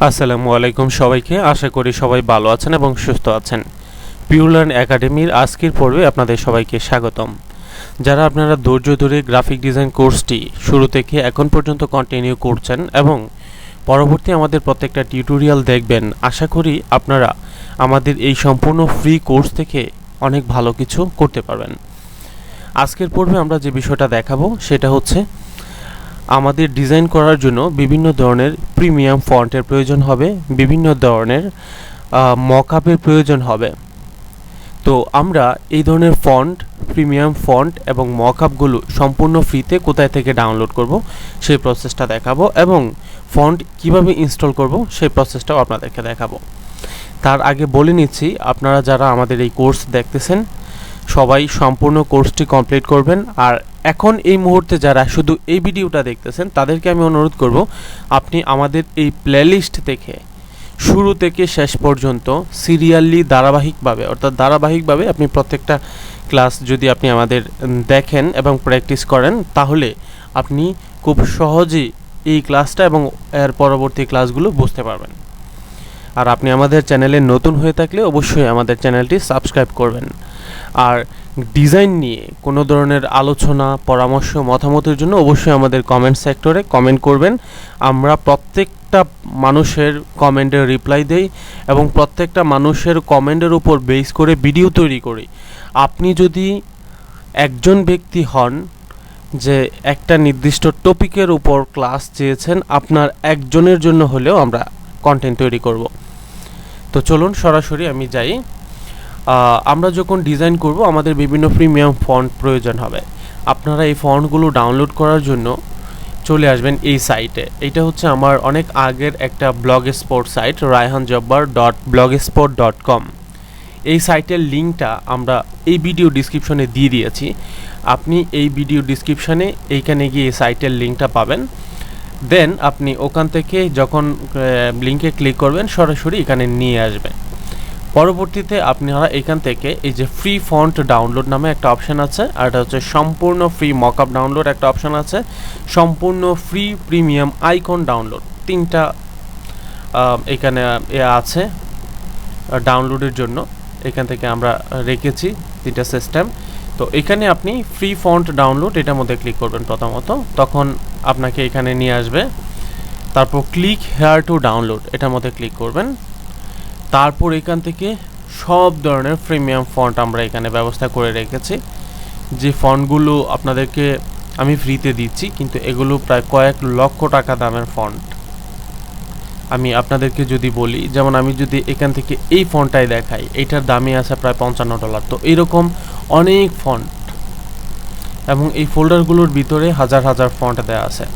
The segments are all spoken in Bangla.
আসসালামু আলাইকুম সবাইকে। আশা করি সবাই ভালো আছেন এবং সুস্থ আছেন। পিওর লার্ন একাডেমির আজকের পর্বে আপনাদের সবাইকে স্বাগতম। যারা আপনারা ধৈর্য ধরে গ্রাফিক ডিজাইন কোর্সটি শুরু থেকে এখন পর্যন্ত কন্টিনিউ করছেন এবং পরবর্তী আমাদের প্রত্যেকটা টিউটোরিয়াল দেখবেন, আশা করি আপনারা আমাদের এই সম্পূর্ণ ফ্রি কোর্স থেকে অনেক ভালো কিছু করতে পারবেন। আজকের পর্বে আমরা যে বিষয়টা দেখাবো সেটা হচ্ছে আমাদের ডিজাইন করার জন্য বিভিন্ন ধরনের প্রিমিয়াম ফন্টের প্রয়োজন হবে, বিভিন্ন ধরনের মকআপের প্রয়োজন হবে। তো আমরা এই ধরনের ফন্ট, প্রিমিয়াম ফন্ট এবং মকআপগুলো সম্পূর্ণ ফ্রিতে কোথায় থেকে ডাউনলোড করব সেই প্রসেসটা দেখাবো এবং ফন্ট কিভাবে ইনস্টল করব সেই প্রসেসটাও আপনাদেরকে দেখাবো। তার আগে বলে নিচ্ছি, আপনারা যারা আমাদের এই কোর্স দেখতেছেন সবাই সম্পূর্ণ কোর্সটি কমপ্লিট করবেন। আর এখন এই মুহূর্তে যারা শুধু এই ভিডিওটা দেখতেছেন তাদেরকে আমি অনুরোধ করব, আপনি আমাদের এই প্লেলিস্ট থেকে শুরু থেকে শেষ পর্যন্ত সিরিয়ালি ধারাবাহিকভাবে আপনি প্রত্যেকটা ক্লাস যদি আপনি আমাদের দেখেন এবং প্র্যাকটিস করেন, তাহলে আপনি খুব সহজেই এই ক্লাসটা এবং এর পরবর্তী ক্লাসগুলো বুঝতে পারবেন। আর আপনি আমাদের চ্যানেলে নতুন হয়ে থাকলে অবশ্যই আমাদের চ্যানেলটি সাবস্ক্রাইব করবেন। আর ডিজাইন নিয়ে কোনো ধরনের আলোচনা, পরামর্শ, মতামতের জন্য অবশ্যই আমাদের কমেন্ট সেক্টরে কমেন্ট করবেন। আমরা প্রত্যেকটা মানুষের কমেন্টের রিপ্লাই দেই এবং প্রত্যেকটা মানুষের কমেন্টের উপর বেস করে ভিডিও তৈরি করি। আপনি যদি একজন ব্যক্তি হন যে একটা নির্দিষ্ট টপিকের উপর ক্লাস চেয়েছেন, আপনার একজনের জন্য হলেও আমরা কন্টেন্ট তৈরি করব। তো চলুন সরাসরি আমি যাই। আমরা যখন ডিজাইন করব আমাদের বিভিন্ন প্রিমিয়াম ফন্ট প্রয়োজন হবে। আপনারা এই ফন্টগুলো ডাউনলোড করার জন্য চলে আসবেন এই সাইটে। এইটা হচ্ছে আমার অনেক আগের একটা ব্লগ স্পট সাইট, rayhanjabbar.blogspot.com। এই সাইটের লিঙ্কটা আমরা এই ভিডিও ডিসক্রিপশনে দিয়ে দিয়েছি। আপনি এই ভিডিও ডিসক্রিপশনে এইখানে গিয়ে এই সাইটের লিঙ্কটা পাবেন। দেন আপনি ওখান থেকে যখন লিঙ্কে ক্লিক করবেন সরাসরি এখানে নিয়ে আসবেন। পরবর্তীতে আপনারা এখান থেকে এই যে ফ্রি ফন্ট ডাউনলোড নামে একটা অপশান আছে, আর এটা হচ্ছে সম্পূর্ণ ফ্রি মকআপ ডাউনলোড একটা অপশান আছে, সম্পূর্ণ ফ্রি প্রিমিয়াম আইকন ডাউনলোড, তিনটা এখানে আছে ডাউনলোডের জন্য। এখান থেকে আমরা রেখেছি তিনটা সিস্টেম। তো এখানে আপনি ফ্রি ফন্ট ডাউনলোড এটার মধ্যে ক্লিক করবেন প্রথমত, তখন আপনাকে এখানে নিয়ে আসবে। তারপর ক্লিক হেয়ার টু ডাউনলোড এটার মধ্যে ক্লিক করবেন। তারপর এখান থেকে সব ধরনের প্রিমিয়াম ফন্ট আমরা এখানে ব্যবস্থা করে রেখেছি। যে ফন্টগুলো আপনাদেরকে আমি ফ্রিতে দিচ্ছি, কিন্তু এগুলো প্রায় কয়েক লক্ষ টাকা দামের ফন্ট। আমি আপনাদেরকে যদি বলি, যেমন আমি যদি এখান থেকে এই ফন্টটাই দেখাই, এইটার দামই আছে প্রায় $55। তো এইরকম অনেক ফন্ট এবং এই ফোল্ডারগুলোর ভিতরে হাজার হাজার ফন্ট দেওয়া আছে।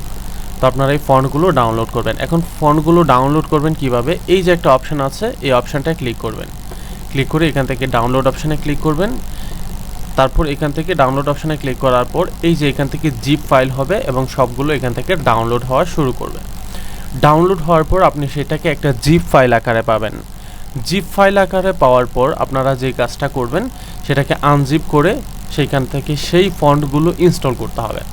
তো আপনারা এই ফন্টগুলো ডাউনলোড করবেন। এখন ফন্টগুলো ডাউনলোড করবেন কিভাবে? এই যে একটা অপশান আছে, এই অপশানটায় ক্লিক করবেন। ক্লিক করে এখান থেকে ডাউনলোড অপশানে ক্লিক করবেন। তারপর এখান থেকে ডাউনলোড অপশানে ক্লিক করার পর এই যে এখান থেকে জিপ ফাইল হবে এবং সবগুলো এখান থেকে ডাউনলোড হওয়া শুরু করবে। ডাউনলোড হওয়ার পর আপনি সেটাকে একটা জিপ ফাইল আকারে পাবেন। জিপ ফাইল আকারে পাওয়ার পর আপনারা যে কাজটা করবেন সেটাকে আনজিপ করে সেইখান থেকে সেই ফন্টগুলো ইনস্টল করতে হবে।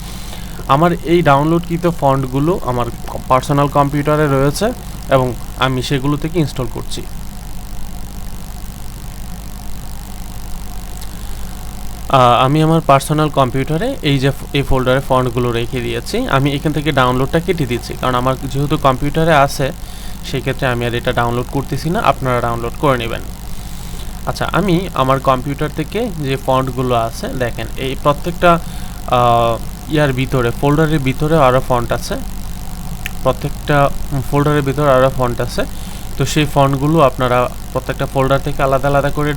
আমার এই ডাউনলোডকৃত ফন্টগুলো আমার পার্সোনাল কম্পিউটারে রয়েছে এবং আমি সেগুলো থেকে ইনস্টল করছি। আমি আমার পার্সোনাল কম্পিউটারে এই ফোল্ডারে ফন্টগুলো রেখে দিয়েছি। আমি এখান থেকে ডাউনলোডটা কেটে দিচ্ছি, কারণ আমার যেহেতু কম্পিউটারে আছে সেক্ষেত্রে আমি আর এটা ডাউনলোড করতেছি না, আপনারা ডাউনলোড করে নেবেন। আচ্ছা, আমি আমার কম্পিউটার থেকে যে ফন্টগুলো আছে দেখেন, এই প্রত্যেকটা ইয়ার ভিতরে ফোল্ডারের ভিতরে আরও ফন্ট আছে, প্রত্যেকটা ফোল্ডারের ভিতরে আরও ফন্ট আছে। তো সেই ফন্টগুলো আপনারা প্রত্যেকটা ফোল্ডার থেকে আলাদা আলাদা করে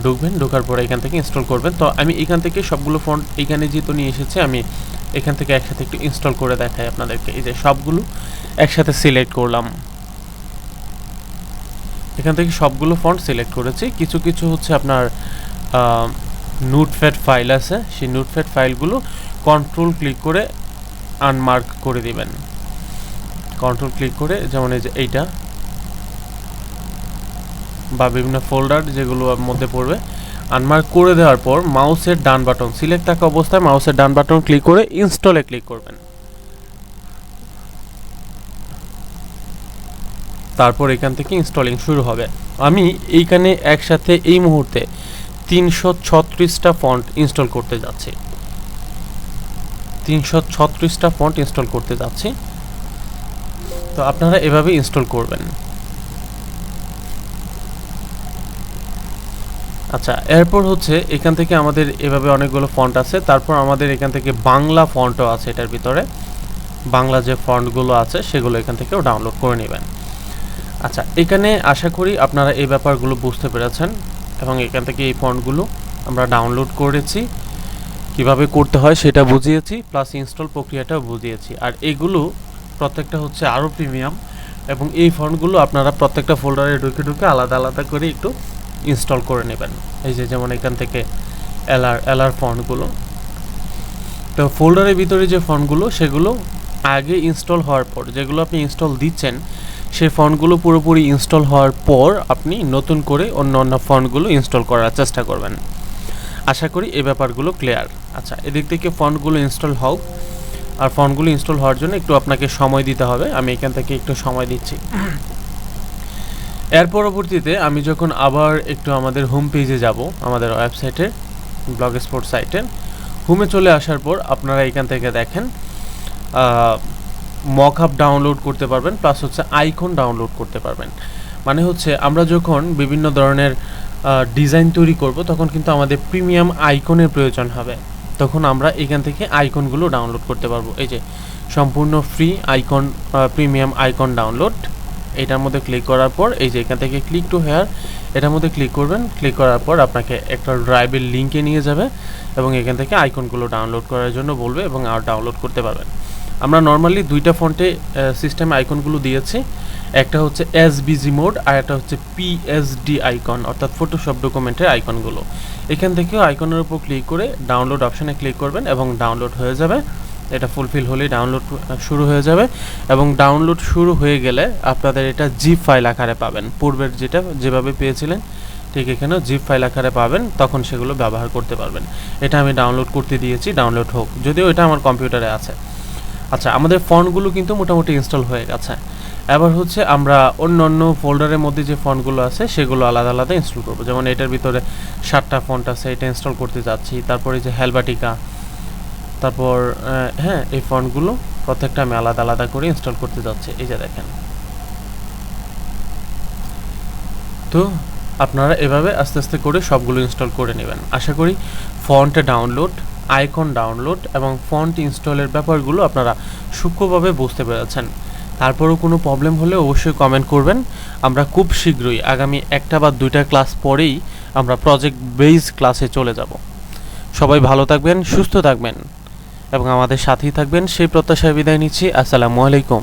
ঢুকবেন, ঢোকার পরে এখান থেকে ইনস্টল করবেন। তো আমি এখান থেকে সবগুলো ফন্ট এখানে যেহেতু নিয়ে এসেছি, আমি এখান থেকে একসাথে একটু ইনস্টল করে দেখাই আপনাদেরকে। এই যে সবগুলো একসাথে সিলেক্ট করলাম, এখান থেকে সবগুলো ফন্ট সিলেক্ট করেছি। কিছু কিছু হচ্ছে আপনার নোটপ্যাড ফাইল আছে, সেই নোটপ্যাড ফাইলগুলো কন্ট্রোল ক্লিক করে আনমার্ক করে দিবেন। কন্ট্রোল ক্লিক করে, যেমন এই যে এইটা বা বিভিন্ন ফোল্ডার যেগুলোর মধ্যে পড়বে, আনমার্ক করে দেওয়ার পর মাউসের ডান বাটন সিলেক্ট থাকা অবস্থায় মাউসের ডান বাটন ক্লিক করে ইনস্টলে ক্লিক করবেন। তারপর এখান থেকে ইনস্টলিং শুরু হবে। আমি এইখানে একসাথে এই মুহূর্তে 336টা ফন্ট ইনস্টল করতে যাচ্ছি। 336টা ফন্ট ইনস্টল করতে যাচ্ছি। তো আপনারা এভাবে ইনস্টল করবেন। আচ্ছা, এরপর হচ্ছে এখান থেকে আমাদের এভাবে অনেকগুলো ফন্ট আছে। তারপর আমাদের এখান থেকে বাংলা ফন্টও আছে এটার ভিতরে। বাংলা যে ফন্টগুলো আছে সেগুলো এখান থেকেও ডাউনলোড করে নেবেন। আচ্ছা, এখানে আশা করি আপনারা এই ব্যাপারগুলো বুঝতে পেরেছেন এবং এখান থেকে এই ফন্টগুলো আমরা ডাউনলোড করেছি, কিভাবে করতে হয় সেটা বুঝিয়েছি, প্লাস ইনস্টল প্রক্রিয়াটাও বুঝিয়েছি। আর এগুলো প্রত্যেকটা হচ্ছে আরও প্রিমিয়াম এবং এই ফন্টগুলো আপনারা প্রত্যেকটা ফোল্ডারে ঢুকে ঢুকে আলাদা আলাদা করে একটু ইনস্টল করে নেবেন। এই যে যেমন এখান থেকে এলআর ফন্টগুলো, তো ফোল্ডারের ভিতরে যে ফন্টগুলো সেগুলো আগে ইনস্টল হওয়ার পর, যেগুলো আপনি ইনস্টল দিচ্ছেন সেই ফন্টগুলো পুরোপুরি ইনস্টল হওয়ার পর আপনি নতুন করে অন্য অন্য ফন্টগুলো ইনস্টল করার চেষ্টা করবেন। আশা করি এই ব্যাপারগুলো ক্লিয়ার। আচ্ছা, এদিক থেকে ফন্টগুলো ইনস্টল হোক, আর ফন্টগুলো ইনস্টল হওয়ার জন্য একটু আপনাকে সময় দিতে হবে। আমি এখান থেকে একটু সময় দিচ্ছি। এর পরবর্তীতে আমি যখন আবার একটু আমাদের হোম পেজে যাব, আমাদের ওয়েবসাইটের ব্লগস্পট সাইটের হোমে চলে আসার পর আপনারা এখান থেকে দেখেন মকআপ ডাউনলোড করতে পারবেন, প্লাস হচ্ছে আইকন ডাউনলোড করতে পারবেন। মানে হচ্ছে আমরা যখন বিভিন্ন ধরনের ডিজাইন তৈরি করব তখন কিন্তু আমাদের প্রিমিয়াম আইকনের প্রয়োজন হবে, তখন আমরা এখান থেকে আইকনগুলো ডাউনলোড করতে পারবো। এই যে সম্পূর্ণ free icon, premium icon download, এটার মধ্যে ক্লিক করার পর এই যে এখান থেকে ক্লিক টু হেয়ার, এটার মধ্যে ক্লিক করবেন। ক্লিক করার পর আপনাকে একটা ড্রাইভের লিঙ্কে নিয়ে যাবে এবং এখান থেকে আইকনগুলো ডাউনলোড করার জন্য বলবে এবং আর ডাউনলোড করতে পারবেন। আমরা নর্মালি দুইটা ফন্টে সিস্টেমে আইকনগুলো দিয়েছি, একটা হচ্ছে এসবিজি মোড আর একটা হচ্ছে পিএসডি আইকন, অর্থাৎ ফটোশপ ডকুমেন্টের আইকনগুলো। এখান থেকেও আইকনের উপর ক্লিক করে ডাউনলোড অপশানে ক্লিক করবেন এবং ডাউনলোড হয়ে যাবে। এটা ফুলফিল হলেই ডাউনলোড শুরু হয়ে যাবে এবং ডাউনলোড শুরু হয়ে গেলে আপনাদের এটা জিপ ফাইল আকারে পাবেন। পূর্বের যেভাবে পেয়েছিলেন ঠিক এখানেও জিপ ফাইল আকারে পাবেন, তখন সেগুলো ব্যবহার করতে পারবেন। এটা আমি ডাউনলোড করতে দিয়েছি, ডাউনলোড হোক, যদিও এটা আমার কম্পিউটারে আছে। আচ্ছা, আমাদের ফন্টগুলো কিন্তু মোটামুটি ইনস্টল হয়ে গেছে। এবার হচ্ছে আমরা অন্য অন্য ফোল্ডারের মধ্যে যে ফন্টগুলো আছে সেগুলো আলাদা আলাদা ইনস্টল করবো। যেমন এটার ভিতরে 7টা ফন্ট আছে, এটা ইনস্টল করতে যাচ্ছি। তারপরে যে হেলবাটিকা, তারপর হ্যাঁ, এই ফন্টগুলো প্রত্যেকটা আমি আলাদা আলাদা করে ইনস্টল করতে যাচ্ছি। এই যে দেখেন। তো আপনারা এভাবে আস্তে আস্তে করে সবগুলো ইনস্টল করে নেবেন। আশা করি ফন্ট ডাউনলোড, আইকন ডাউনলোড এবং ফন্ট ইনস্টলের ব্যাপারগুলো আপনারা সূক্ষ্মভাবে বুঝতে পেরেছেন। তারপরেও কোনো প্রবলেম হলে অবশ্যই কমেন্ট করবেন। আমরা খুব শীঘ্রই আগামী 1টা বা 2টা ক্লাস পরেই আমরা প্রজেক্ট বেস ক্লাসে চলে যাব। সবাই ভালো থাকবেন, সুস্থ থাকবেন এবং আমাদের সাথেই থাকবেন, সেই প্রত্যাশায় বিদায় নিচ্ছি। আসসালামু আলাইকুম।